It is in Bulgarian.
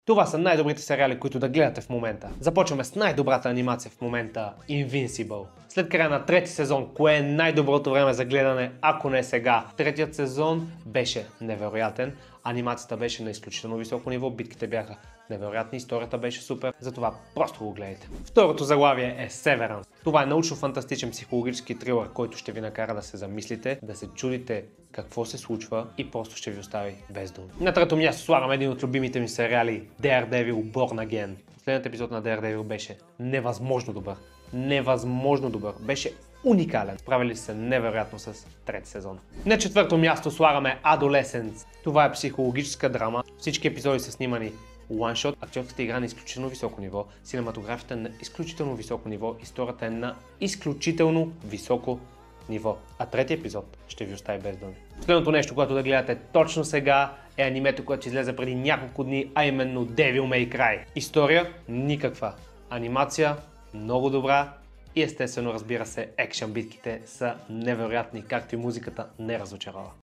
Това са най-добрите сериали, които да гледате в момента. Започваме с най-добрата анимация в момента – Invincible. След края на трети сезон, кое е най-доброто време за гледане, ако не сега? Третият сезон беше невероятен, анимацията беше на изключително високо ниво, битките бяха невероятни, историята беше супер, затова просто го гледайте. Второто заглавие е Severance. Това е научно-фантастичен психологически трилър, който ще ви накара да се замислите, да се чудите какво се случва и просто ще ви остави без думи. На трето място слагам един от любимите ми сериали Daredevil Born Again. Последният епизод на Daredevil беше невъзможно добър. Невъзможно добър. Беше уникален. Справили се невероятно с трети сезон. На четвърто място слагаме Adolescence. Това е психологическа драма. Всички епизоди са снимани one-shot, актьорската игра на изключително високо ниво, синематографията на изключително високо ниво, историята е на изключително високо ниво. А третия епизод ще ви остави без думи. Последното нещо, което да гледате точно сега е анимето, което излезе преди няколко дни, а именно Devil May Cry. История никаква. Анимация много добра и естествено, разбира се, екшън битките са невероятни, както и музиката не разочарова.